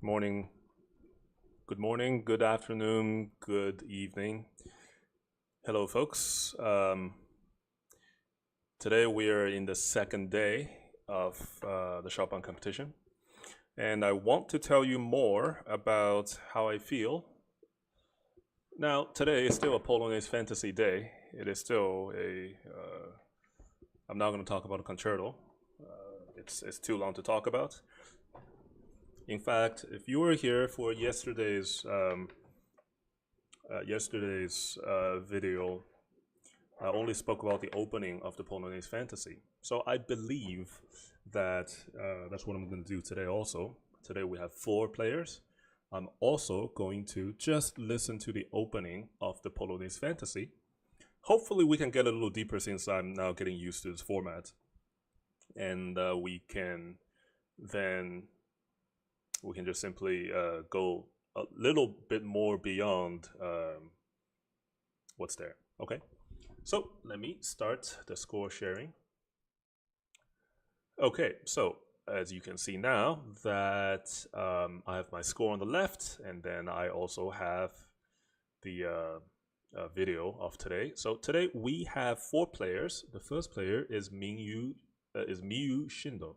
Morning, good morning, good afternoon, good evening. Hello, folks. Today we are in the second day of the Chopin competition, and I want to tell you more about how I feel. Now, today is still a Polonaise-Fantaisie day. It is still a. I'm not going to talk about a concerto. It's too long to talk about. In fact, if you were here for yesterday's video, I only spoke about the opening of the Polonaise-Fantaisie. So I believe that that's what I'm going to do today also. Today we have 4 players. I'm also going to just listen to the opening of the Polonaise-Fantaisie. Hopefully we can get a little deeper since I'm now getting used to this format. And we can just simply go a little bit more beyond what's there. Okay, so let me start the score sharing. Okay, so as you can see now that I have my score on the left, and then I also have the video of today. So today we have 4 players. The first player is Miyu Shindo.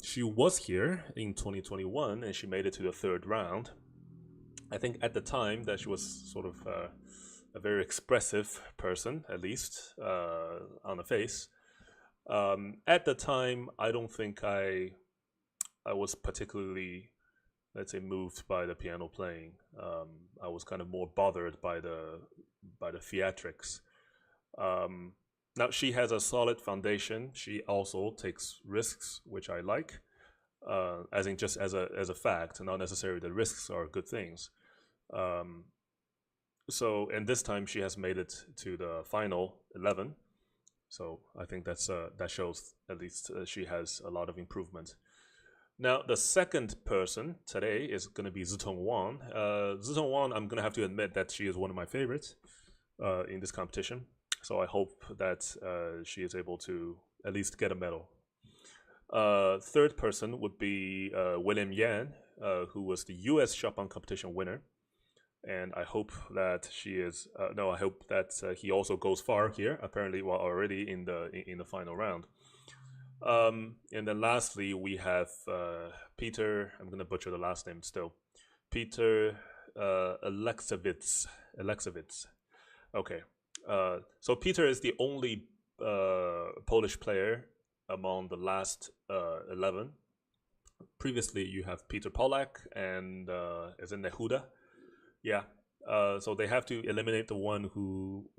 She was here in 2021 and she made it to the 3rd round. I think at the time that she was sort of a very expressive person, at least on the face. At the time, I don't think I was particularly, let's say, moved by the piano playing. I was kind of more bothered by the theatrics. Now she has a solid foundation. She also takes risks, which I like, as in just as a fact, not necessarily the risks are good things. So and this time she has made it to the final 11. So I think that shows at least she has a lot of improvement. Now the second person today is going to be Zitong Wang. Zitong Wang, I'm going to have to admit that she is one of my favorites in this competition. So I hope that she is able to at least get a medal. Third person would be William Yan, who was the U.S. Chopin competition winner. And I hope that she is. I hope that he also goes far here. Apparently, well, already in the final round. And then lastly, we have Peter. I'm going to butcher the last name still. Peter Alexievicz. Okay. So Peter is the only Polish player among the last 11. Previously, you have Peter Polak and is it Nehuda? Yeah. So they have to eliminate the one who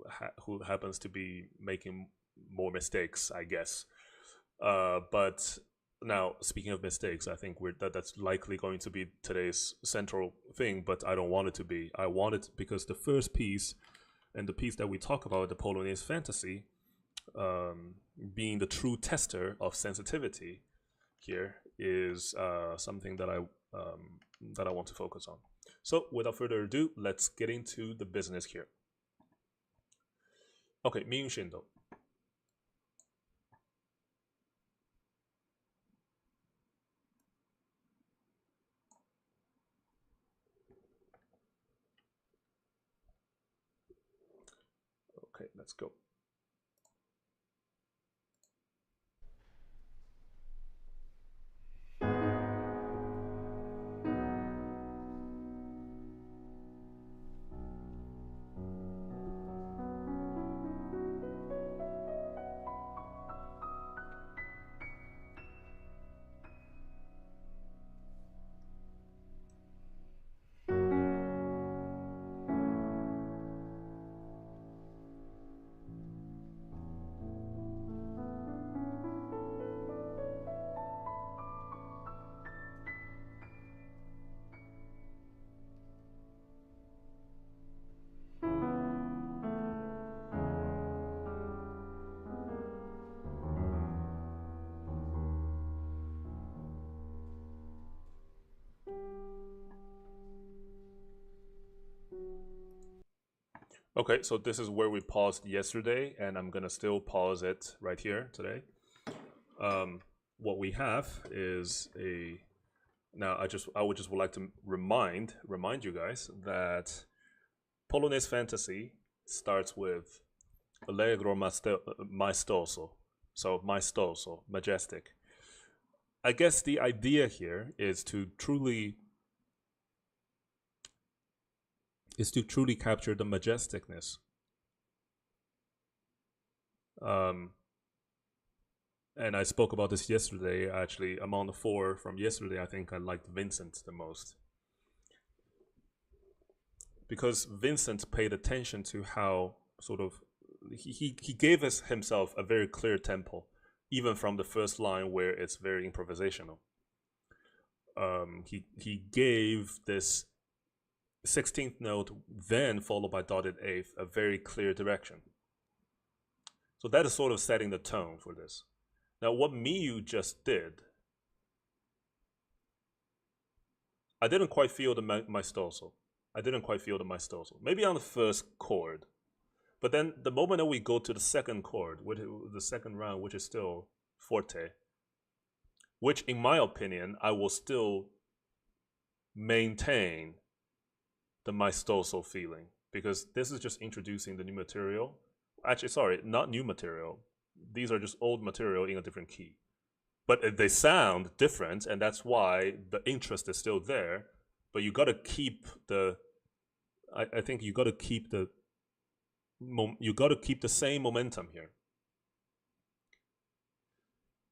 happens to be making more mistakes, I guess. But now, speaking of mistakes, I think that's likely going to be today's central thing. But I don't want it to be. I want it because the first piece. And the piece that we talk about, the Polonaise-Fantaisie, being the true tester of sensitivity here, is something that I want to focus on. So without further ado, let's get into the business here. Okay, Miyu Shindo. Okay, let's go. Okay, so this is where we paused yesterday, and I'm gonna still pause it right here today. What we have is a Now, I would just like to remind you guys that Polonaise-Fantaisie starts with Allegro maestoso, so maestoso, majestic. I guess the idea here is to truly capture the majesticness. And I spoke about this yesterday. Actually, among the four from yesterday, I think I liked Vincent the most, because Vincent paid attention to how sort of he gave himself a very clear tempo, even from the first line where it's very improvisational. He gave this 16th note, then followed by dotted eighth, a very clear direction. So that is sort of setting the tone for this. Now, what Miyu just did, I didn't quite feel the maestoso. Maybe on the first chord. But then the moment that we go to the second chord, the second round, which is still forte, which in my opinion, I will still maintain the maestoso feeling, because this is just introducing the new material. Actually, sorry, not new material. These are just old material in a different key. But they sound different, and that's why the interest is still there. But you got to keep the, I think you got to keep the, same momentum here.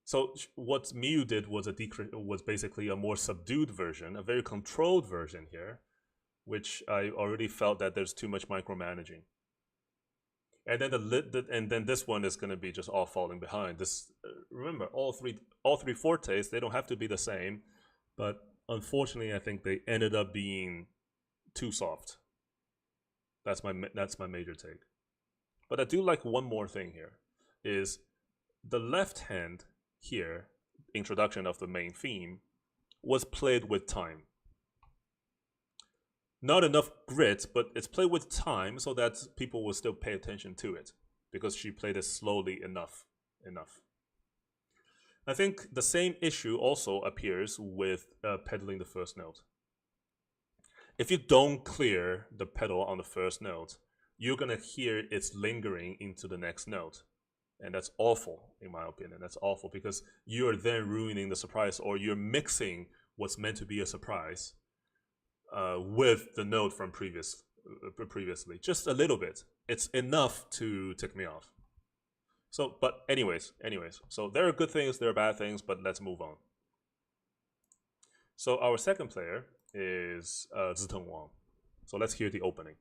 So what Miyu did was was basically a more subdued version, a very controlled version here, which I already felt that there's too much micromanaging. And then then this one is going to be just all falling behind. This remember, all three fortes, they don't have to be the same, but unfortunately, I think they ended up being too soft. That's my major take. But I do like one more thing here, is the left hand here, introduction of the main theme, was played with time. Not enough grit, but it's played with time so that people will still pay attention to it, because she played it slowly enough. I think the same issue also appears with pedaling the first note. If you don't clear the pedal on the first note, you're going to hear it's lingering into the next note. And that's awful, in my opinion. That's awful, because you're then ruining the surprise, or you're mixing what's meant to be a surprise with the note from previously. Just a little bit. It's enough to tick me off. So, but anyways. So there are good things, there are bad things, but let's move on. So our second player is Ziteng Wang. So let's hear the opening.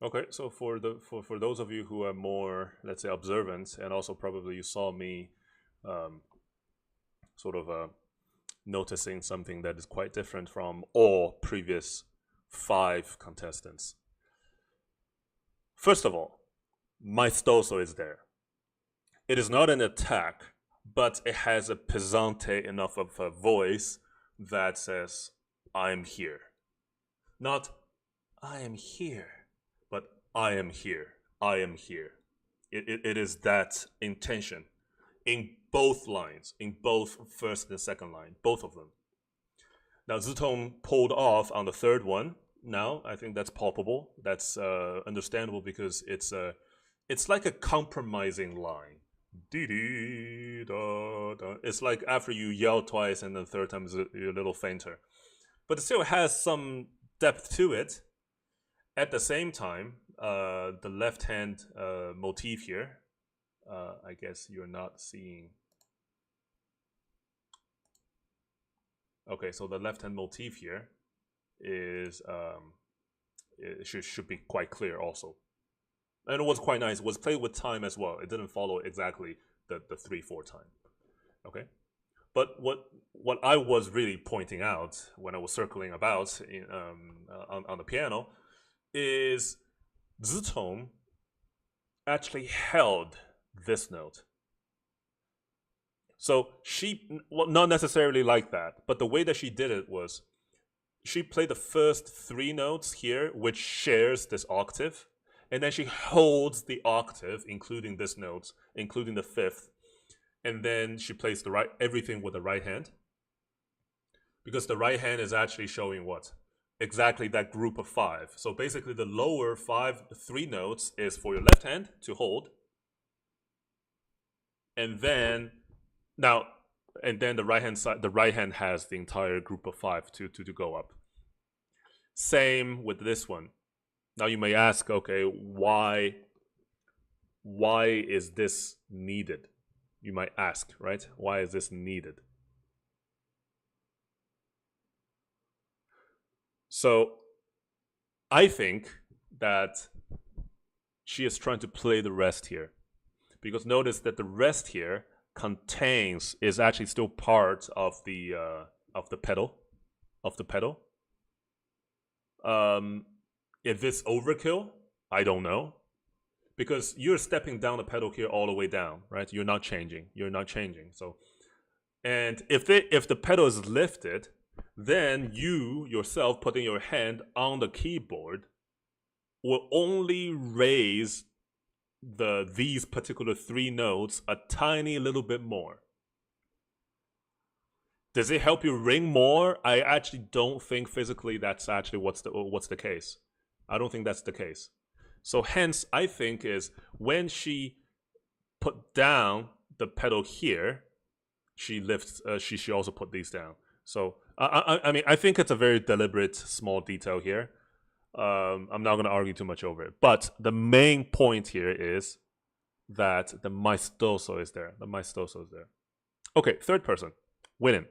Okay, so for those of you who are more, let's say, observant, and also probably you saw me sort of noticing something that is quite different from all previous 5 contestants. First of all, maestoso is there. It is not an attack, but it has a pesante enough of a voice that says, I'm here. Not, I am here, but I am here. I am here. It is that intention in both lines, in both first and second line, both of them. Now, Ziteng pulled off on the third one. Now, I think that's palpable. That's understandable, because it's like a compromising line. dee dee da da. It's like after you yell twice and the third time is a little fainter, but it still has some depth to it. At the same time, the left hand motif here, I guess you're not seeing. Okay, so the left hand motif here is it should be quite clear also. And it was quite nice. It was played with time as well. It didn't follow exactly the 3/4 time. Okay, but what I was really pointing out when I was circling about on the piano is Zitong actually held this note. So she, well, not necessarily like that, but the way that she did it was she played the first 3 notes here, which shares this octave, and then she holds the octave, including this note, including the 5th, and then she plays everything with the right hand, because the right hand is actually showing what? Exactly that group of 5. So basically the lower 3 notes is for your left hand to hold, and then the right hand side, the right hand has the entire group of 5 to go up. Same with this one. Now you may ask, okay, why is this needed? You might ask, right? Why is this needed? So I think that she is trying to play the rest here, because notice that the rest here is actually still part of the pedal. If it's overkill, I don't know, because you're stepping down the pedal here all the way down, right? You're not changing. So, and if the pedal is lifted, then you yourself putting your hand on the keyboard will only raise these particular 3 notes a tiny little bit more. Does it help you ring more? I actually don't think physically that's actually what's the case. I don't think that's the case. So hence, I think is when she put down the pedal here, she lifts. She also put these down. So I mean, I think it's a very deliberate small detail here. I'm not going to argue too much over it. But the main point here is that the maestoso is there. Okay, third person, winning.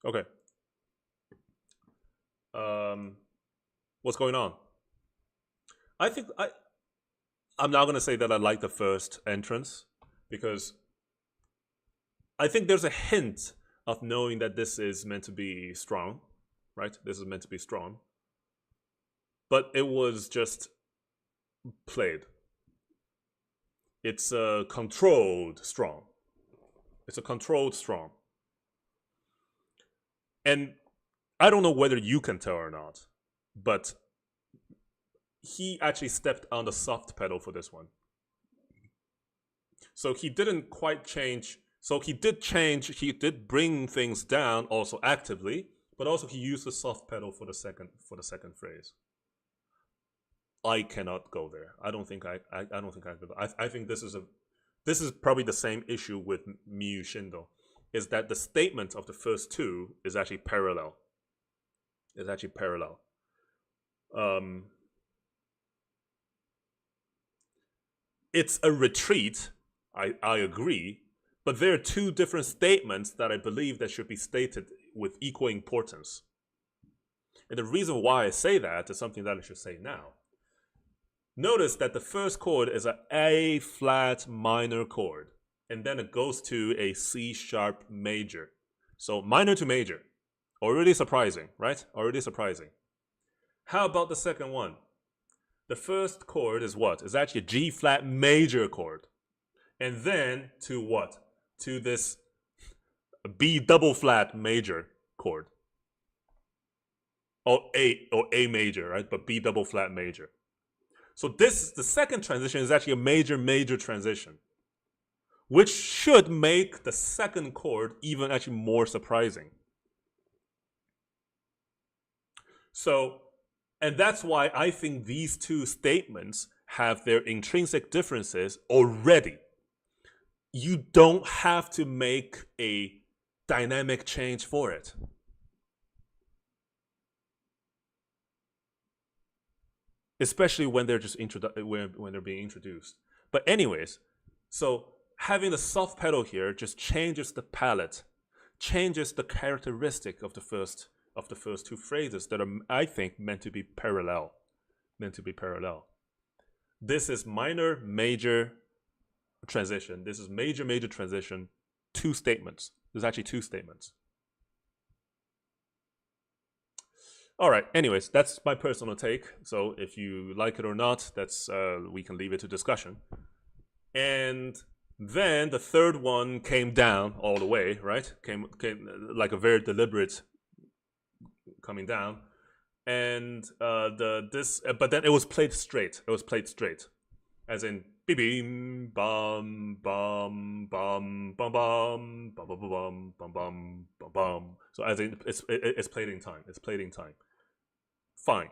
Okay. What's going on? I think I'm not gonna say that I like the first entrance, because I think there's a hint of knowing that this is meant to be strong, right? This is meant to be strong, but it was just played. It's a controlled strong. And I don't know whether you can tell or not, but he actually stepped on the soft pedal for this one. So he didn't quite change. So he did bring things down also actively, but also he used the soft pedal for the second phrase. I cannot go there. I don't think I could. I think this is probably the same issue with Miyu Shindo, is that the statement of the first 2 is actually parallel. It's a retreat, I agree, but there are 2 different statements that I believe that should be stated with equal importance. And the reason why I say that is something that I should say now. Notice that the first chord is an A flat minor chord, and then it goes to a C sharp major. So minor to major. Already surprising, right? Already surprising. How about the second one? The first chord is what? It's actually a G flat major chord. And then to what? To this B double flat major chord. Or A major, right? But B double flat major. So this, the second transition is actually a major transition, which should make the second chord even actually more surprising. So, and that's why I think these two statements have their intrinsic differences already. You don't have to make a dynamic change for it. Especially when they're just when they're being introduced. But anyways, so having the soft pedal here just changes the palette, changes the characteristic of the first two phrases that are, I think, meant to be parallel. This is minor major transition. This is major transition. Two statements. There's actually two statements. All right. Anyways, that's my personal take. So if you like it or not, that's we can leave it to discussion. And then the third one came down all the way, right? Came like a very deliberate coming down, and but then it was played straight. As in bim bum bum bum bum bum bum bum bum bum bum bum bum. So as in it's played in time. Fine.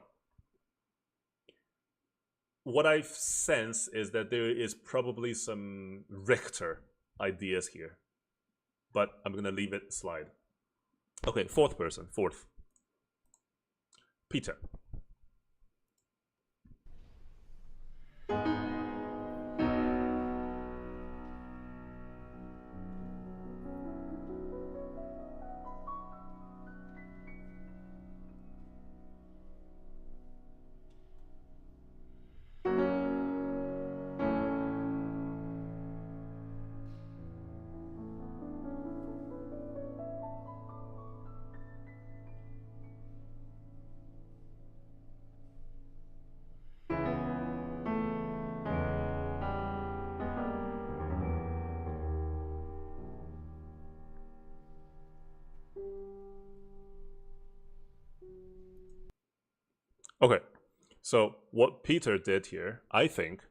What I sense is that there is probably some Richter ideas here, but I'm gonna leave it slide. Okay, fourth. Peter. Okay, so what Peter did here, I think,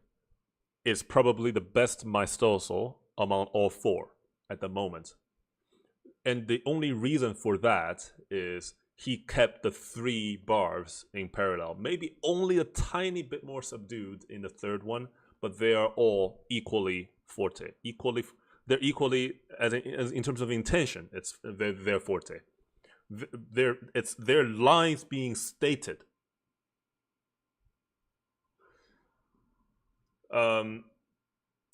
is probably the best maestoso among all four at the moment. And the only reason for that is he kept the three bars in parallel. Maybe only a tiny bit more subdued in the third one, but they are all equally forte. They're equally as in terms of intention. They're forte. It's their lines being stated.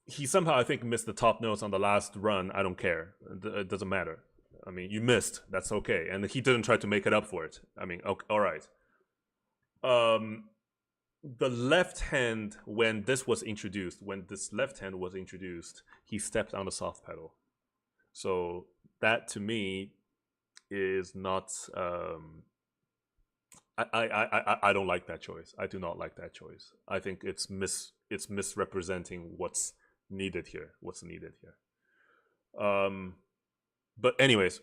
He somehow, I think, missed the top notes on the last run. I don't care. It doesn't matter. I mean, you missed. That's okay. And he didn't try to make it up for it. I mean, okay, all right. The left hand, when this left hand was introduced, he stepped on the soft pedal. So that to me is not. I don't like that choice. I do not like that choice. I think it's misrepresenting what's needed here. But anyways,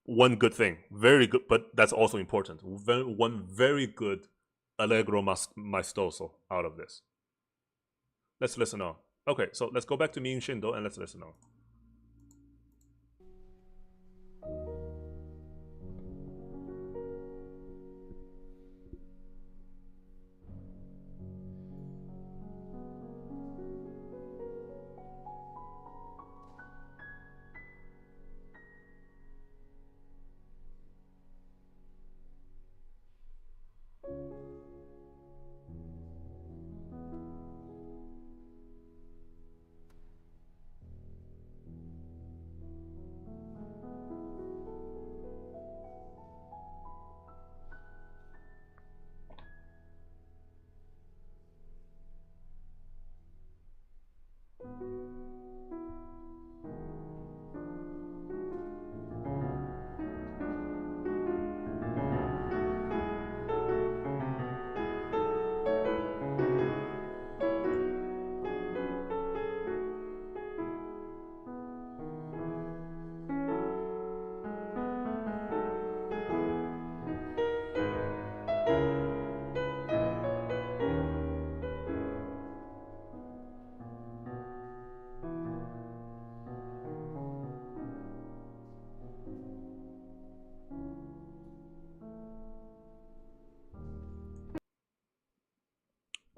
one good thing, very good, but that's also important. One very good allegro maestoso out of this. Let's listen on. Okay, so let's go back to Min Shindo and let's listen on.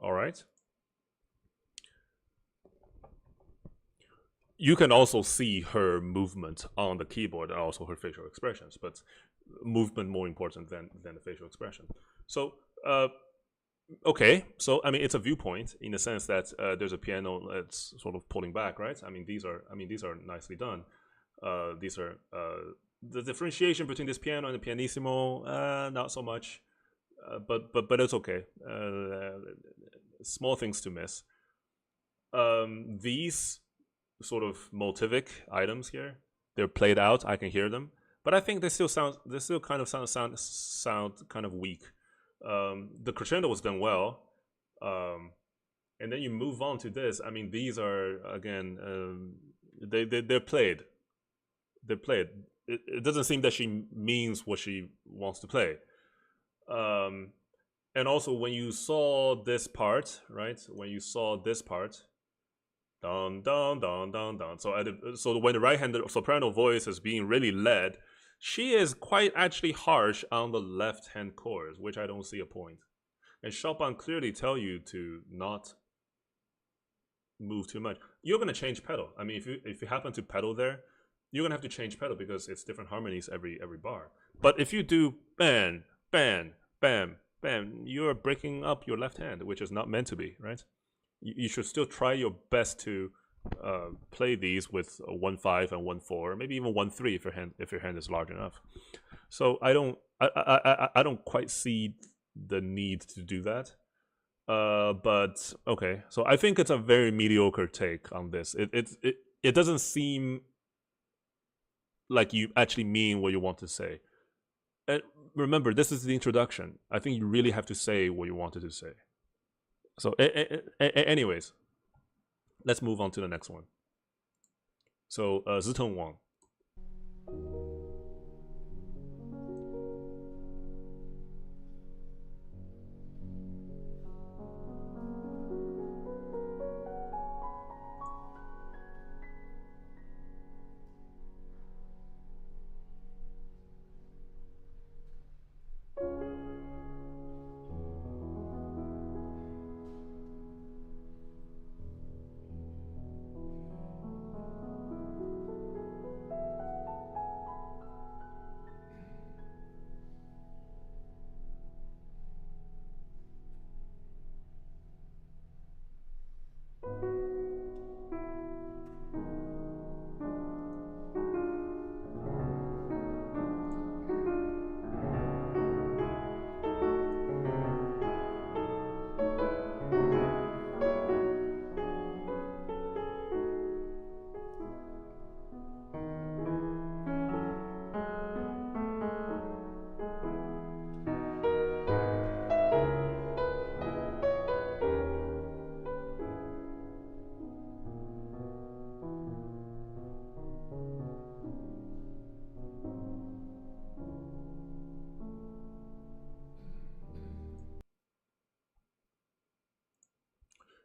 All right. You can also see her movement on the keyboard and also her facial expressions, but movement more important than the facial expression. So, okay. So, I mean, it's a viewpoint in the sense that there's a piano that's sort of pulling back, right? I mean, these are nicely done. These are the differentiation between this piano and the pianissimo, not so much, but it's okay. Small things to miss. These sort of motivic items here, they're played out. I can hear them, but I think they still kind of sound kind of weak. The crescendo was done well, and then you move on to this. I mean, these are again, they're played. They're played. It doesn't seem that she means what she wants to play. And also, when you saw this part, right? When you saw this part, dun dun dun dun dun. So when the right-handed soprano voice is being really led, she is quite actually harsh on the left-hand chords, which I don't see a point. And Chopin clearly tell you to not move too much. You're gonna change pedal. I mean, if you happen to pedal there, you're gonna have to change pedal because it's different harmonies every bar. But if you do bam, bam, bam, bam, you're breaking up your left hand, which is not meant to be, right? You should still try your best to play these with a 1-5 and 1-4, maybe even 1-3 if your hand is large enough. So I don't quite see the need to do that. But okay, so I think it's a very mediocre take on this. It doesn't seem like you actually mean what you want to say. And remember, this is the introduction. I think you really have to say what you wanted to say. So anyways, let's move on to the next one. So Ziteng Wang.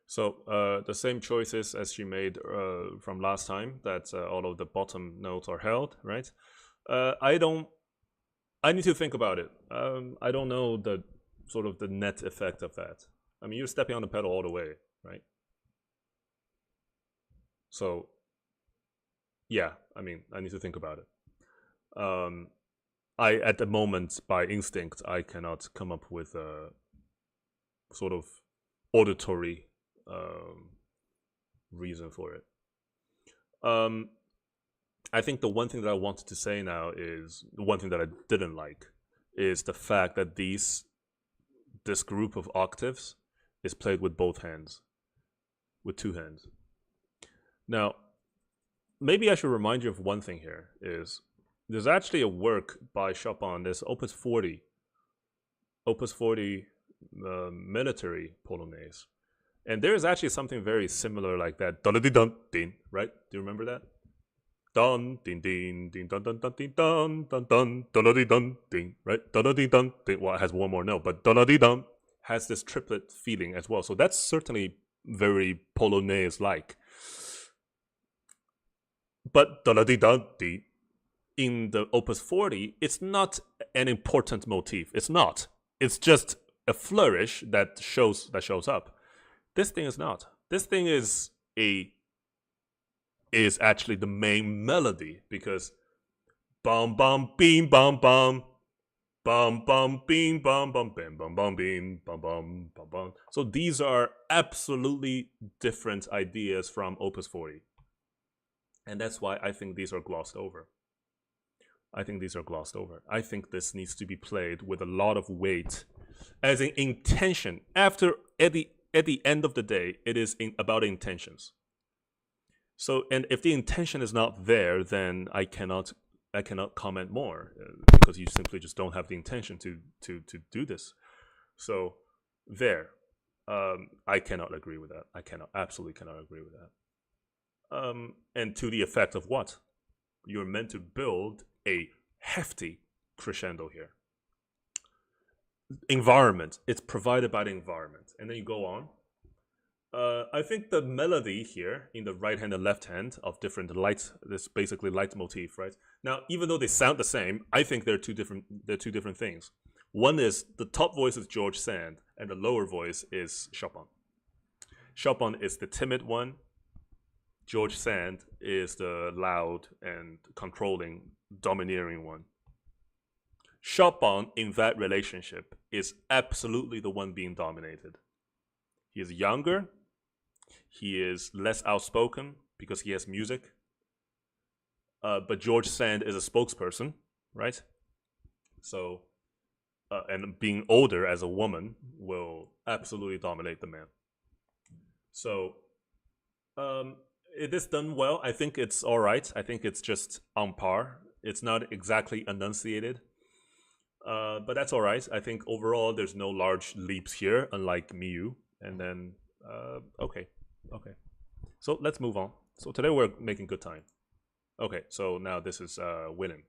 So the same choices as she made from last time, that all of the bottom notes are held, right? I need to think about it. I don't know the sort of the net effect of that. I mean, you're stepping on the pedal all the way, right? So yeah, I mean, I need to think about it. At the moment, by instinct, I cannot come up with a sort of auditory reason for it. I think the one thing that I wanted to say now is the one thing that I didn't like is the fact that this group of octaves is played with both hands, with two hands. Now, maybe I should remind you of one thing here is there's actually a work by Chopin, this Opus 40 military Polonaise. And there is actually something very similar like that. Dun dun dun din, right? Do you remember that? Dun din din din dun dun dun din dun dun dun dun dun dun din, right? Dun dun din dun din. Well, it has one more note, but dun dun dun has this triplet feeling as well. So that's certainly very Polonaise-like. But dun dun dun din in the Opus 40, it's not an important motif. It's not. It's just a flourish that shows up. This thing is not. This thing is actually the main melody, because bum bum beam bum bum bum bum beam bum bum bam bum bum beam bum bum bum bum. So these are absolutely different ideas from Opus 40, and that's why I think these are glossed over. I think this needs to be played with a lot of weight, as an intention. At the end of the day, it is about intentions. So, and if the intention is not there, then I cannot comment more, because you simply just don't have the intention to do this. So, there, I cannot agree with that. Absolutely cannot agree with that. And to the effect of what? You're meant to build a hefty crescendo here. Environment. It's provided by the environment, and then you go on. I think the melody here in the right hand and left hand of different lights, this basically leitmotif, right? Now, even though they sound the same, I think they're two different things. One is the top voice is George Sand, and the lower voice is Chopin. Chopin is the timid one. George Sand is the loud and controlling, domineering one. Chopin, in that relationship, is absolutely the one being dominated. He is younger. He is less outspoken because he has music. But George Sand is a spokesperson, right? So, and being older as a woman will absolutely dominate the man. So, it is done well. I think it's all right. I think it's just on par. It's not exactly enunciated. But that's all right. I think overall there's no large leaps here, unlike Miu. And then, okay. So let's move on. So today we're making good time. Okay, so now this is Willem.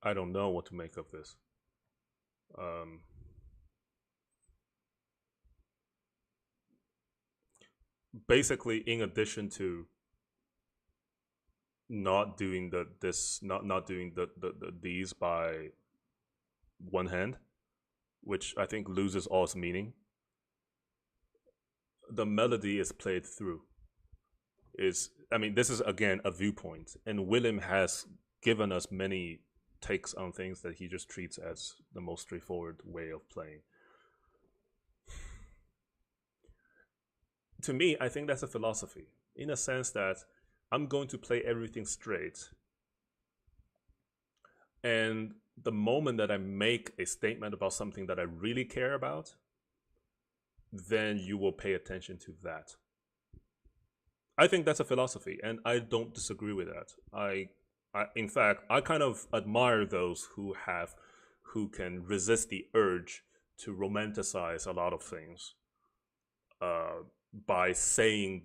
I don't know what to make of this. Basically, in addition to not doing not doing these by one hand, which I think loses all its meaning, the melody is played through. This is again a viewpoint, and Willem has given us many takes on things that he just treats as the most straightforward way of playing. To me, I think that's a philosophy, in a sense that I'm going to play everything straight, and the moment that I make a statement about something that I really care about, then you will pay attention to that. I think that's a philosophy, and I don't disagree with that. In fact, I kind of admire those who can resist the urge to romanticize a lot of things, by saying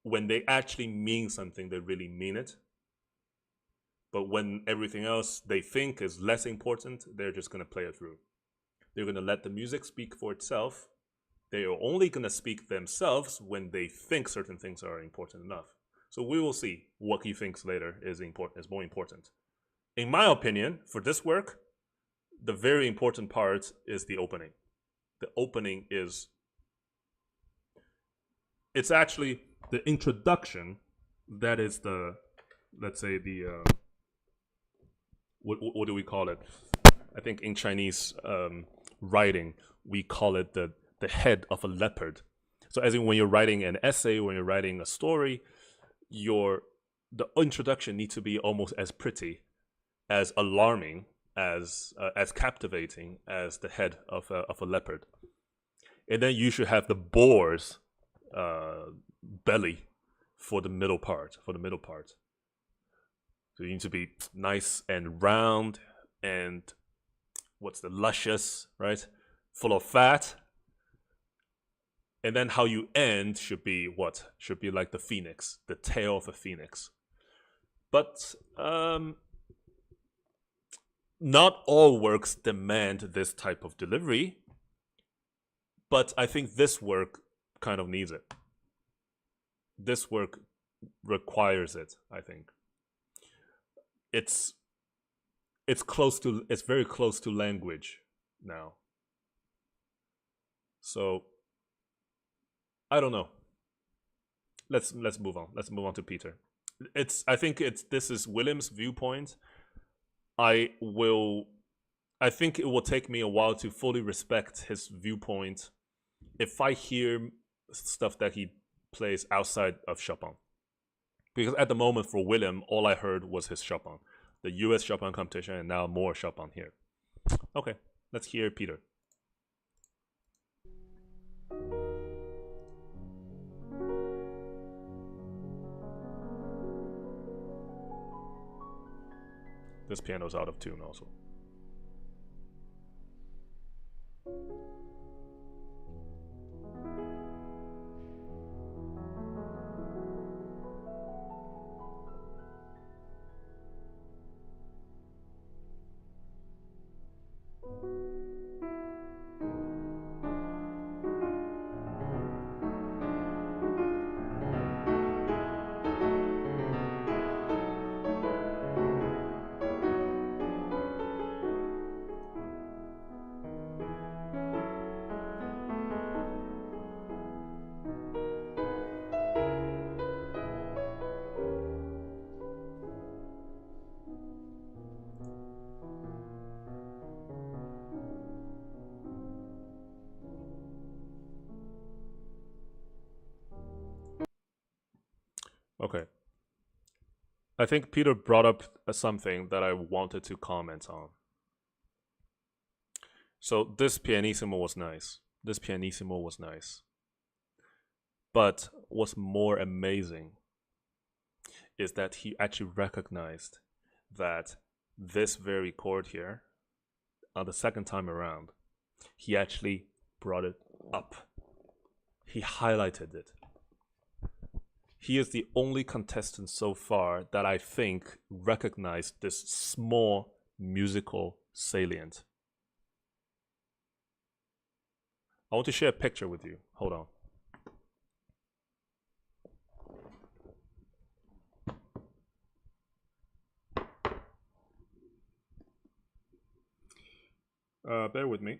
when they actually mean something, they really mean it. But when everything else they think is less important, they're just going to play it through. They're going to let the music speak for itself. They are only going to speak themselves when they think certain things are important enough. So we will see what he thinks later is more important. In my opinion, for this work, the very important part is the opening. The opening it's actually the introduction that is the, let's say the what do we call it? I think in Chinese writing we call it the head of a leopard. So as in when you're writing an essay, when you're writing a story, the introduction needs to be almost as pretty, as alarming, as captivating as the head of a leopard, and then you should have the boar's belly for the middle part. So you need to be nice and round and luscious, right? Full of fat. And then how you end should be what? Should be like the phoenix, the tail of a phoenix. But not all works demand this type of delivery. But I think this work kind of needs it. This work requires it, I think. It's very close to language now. So I don't know. Let's move on. Let's move on to Peter. I think this is William's viewpoint. I think it will take me a while to fully respect his viewpoint if I hear stuff that he plays outside of Chopin. Because at the moment for William, all I heard was his Chopin. The US Chopin competition, and now more Chopin here. Okay, let's hear Peter. This piano's out of tune also. Okay. I think Peter brought up something that I wanted to comment on. So this pianissimo was nice. But what's more amazing is that he actually recognized that this very chord here, on the second time around, he actually brought it up. He highlighted it. He is the only contestant so far that I think recognized this small musical salient. I want to share a picture with you. Hold on. Bear with me.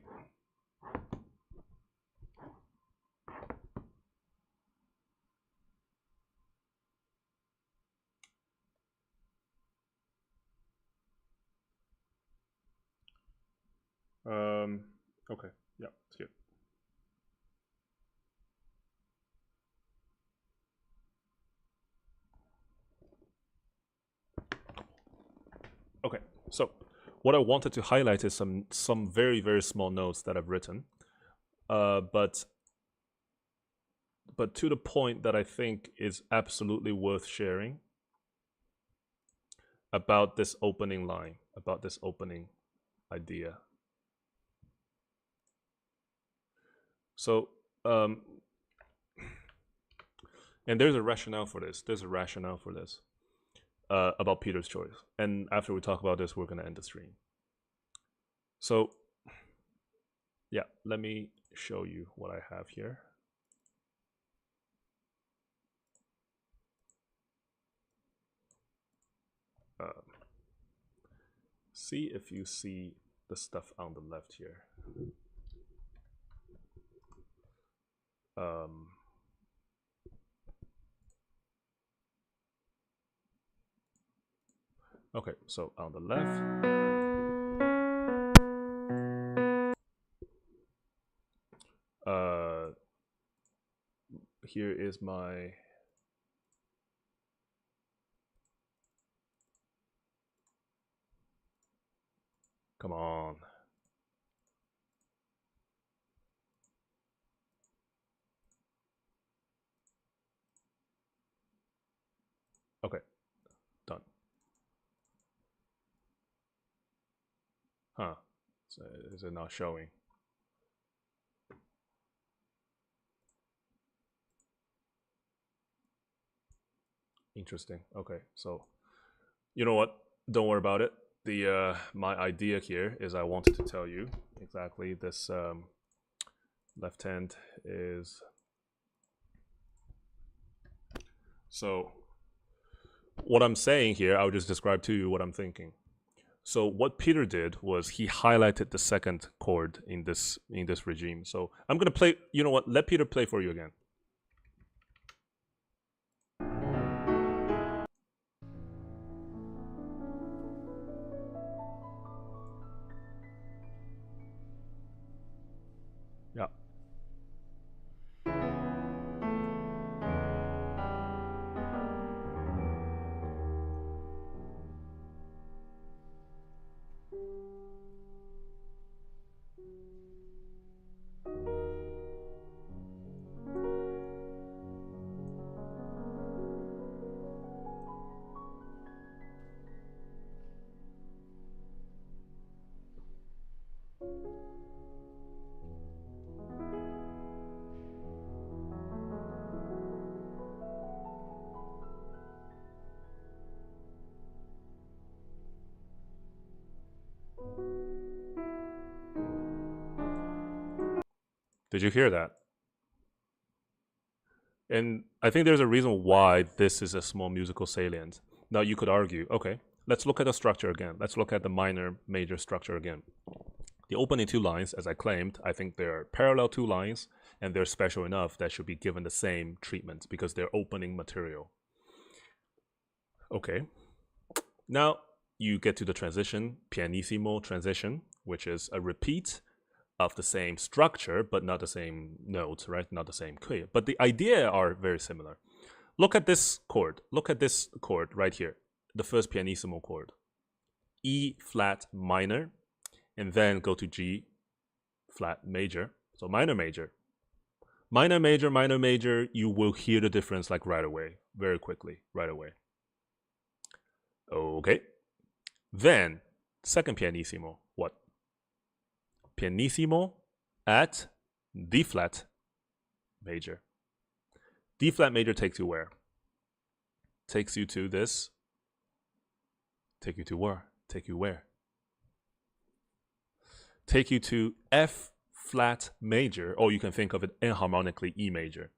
Okay, yeah, it's good. Okay, so what I wanted to highlight is some very, very small notes that I've written, but to the point that I think is absolutely worth sharing about this opening line, about this opening idea. So, and there's a rationale for this. About Peter's choice. And after we talk about this, we're going to end the stream. So, yeah, let me show you what I have here. See if you see the stuff on the left here. Okay, so on the left. Here is my come on. Okay, done. Huh. So is it not showing? Interesting. Okay, so you know what? Don't worry about it. The my idea here is I wanted to tell you exactly this left hand is. So what I'm saying here, I'll just describe to you what I'm thinking. So what Peter did was he highlighted the second chord in this regime. So I'm gonna play. You know what? Let Peter play for you again. Yeah. Did you hear that? And I think there's a reason why this is a small musical salient. Now you could argue, okay, let's look at the structure again. Let's look at the minor major structure again. The opening two lines, as I claimed, I think they're parallel two lines and they're special enough that should be given the same treatment because they're opening material. Okay. Now you get to the transition, pianissimo transition, which is a repeat of the same structure, but not the same notes, right? Not the same key. But the idea are very similar. Look at this chord. Look at this chord right here. The first pianissimo chord. E flat minor, and then go to G flat major. So minor major. Minor major, minor major, you will hear the difference like right away. Very quickly, right away. Okay. Then, second pianissimo. What? Pianissimo at D flat major. D flat major takes you where? Takes you to this. Take you to where? Take you where? Take you to F flat major, or you can think of it enharmonically E major.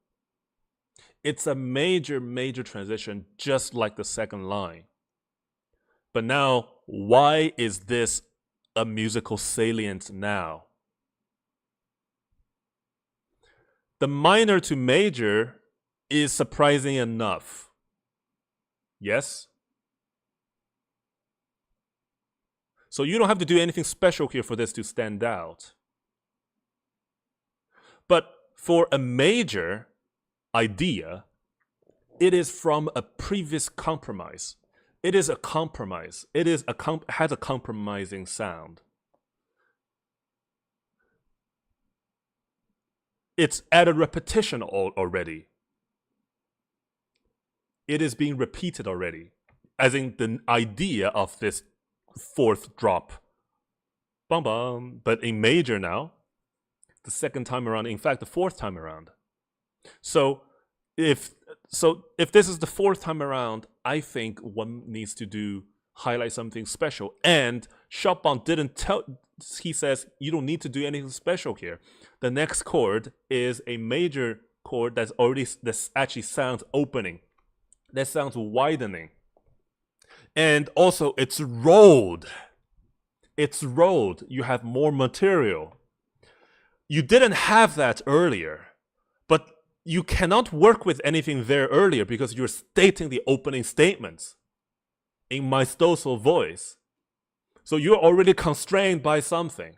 It's a major, major transition, just like the second line. But now, why is this a musical salient now? The minor to major is surprising enough. Yes? So you don't have to do anything special here for this to stand out. But for a major idea, it is from a previous compromise. It is a compromise. It is has a compromising sound. It's at a repetition already. It is being repeated already, as in the idea of this fourth drop. Bum bum. But in major now, the second time around, in fact, the fourth time around. So if this is the fourth time around, I think one needs to highlight something special. And Chopin didn't tell, he says, you don't need to do anything special here. The next chord is a major chord that actually sounds opening. That sounds widening. And also it's rolled. It's rolled. You have more material. You didn't have that earlier. But you cannot work with anything there earlier because you're stating the opening statements. in my stossel voice. So you're already constrained by something.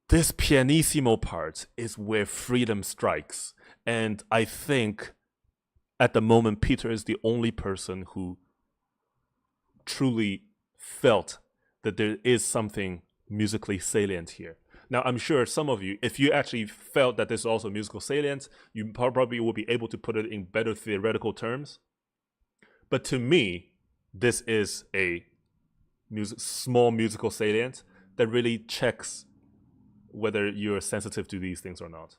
This pianissimo part is where freedom strikes. And I think at the moment, Peter is the only person who truly felt that there is something musically salient here. Now, I'm sure some of you, if you actually felt that this is also musical salient, you probably will be able to put it in better theoretical terms. But to me, this is a small musical salient that really checks whether you're sensitive to these things or not.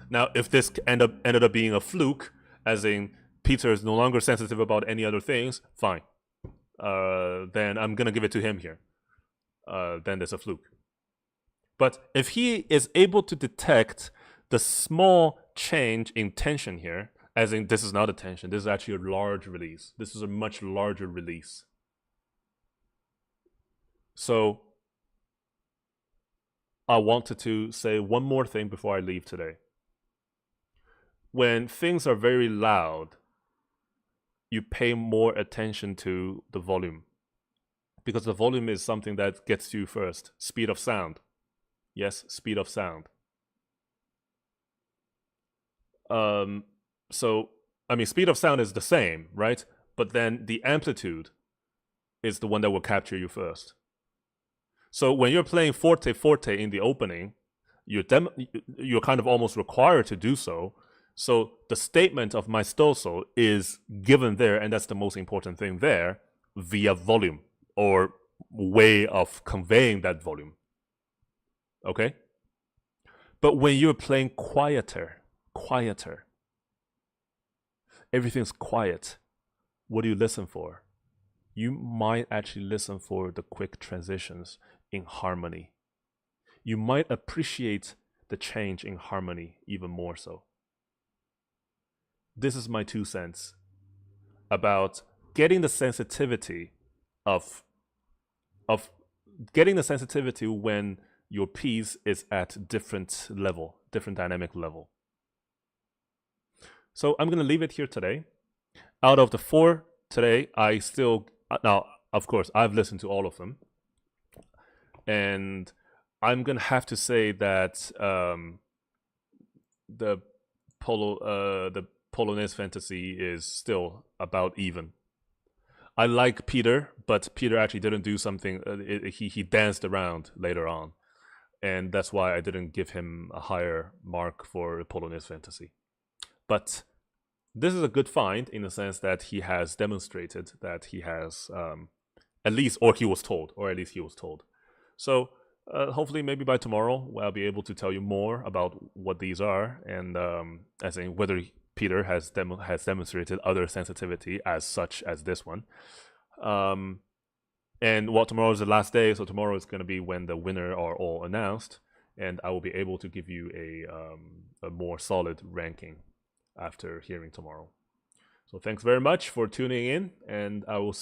Now, if this ended up being a fluke, as in Peter is no longer sensitive about any other things, fine. Then I'm going to give it to him here. Then there's a fluke. But if he is able to detect the small change in tension here, as in this is not a tension, this is actually a large release. This is a much larger release. So I wanted to say one more thing before I leave today. When things are very loud, you pay more attention to the volume, because the volume is something that gets you first. Speed of sound. Yes, speed of sound. So, I mean, speed of sound is the same, right? But then the amplitude is the one that will capture you first. So when you're playing forte forte in the opening, you're kind of almost required to do so. So the statement of my stossel is given there, and that's the most important thing there, via volume, or way of conveying that volume. Okay? But when you're playing quieter, everything's quiet, what do you listen for? You might actually listen for the quick transitions in harmony. You might appreciate the change in harmony even more so. This is my 2 cents about getting the sensitivity of getting the sensitivity when your piece is at different dynamic level. So I'm going to leave it here today. Out of the 4 today, now, of course, I've listened to all of them. And I'm going to have to say that the Polonaise-Fantaisie is still about even. I like Peter, but Peter actually didn't do something. He danced around later on. And that's why I didn't give him a higher mark for Polonaise-Fantaisie. But this is a good find in the sense that he has demonstrated that he has, at least he was told. So hopefully maybe by tomorrow I'll be able to tell you more about what these are, and as in whether Peter has demonstrated other sensitivity as such as this one. And tomorrow is the last day, so tomorrow is going to be when the winner are all announced, and I will be able to give you a more solid ranking after hearing tomorrow. So thanks very much for tuning in, and I will see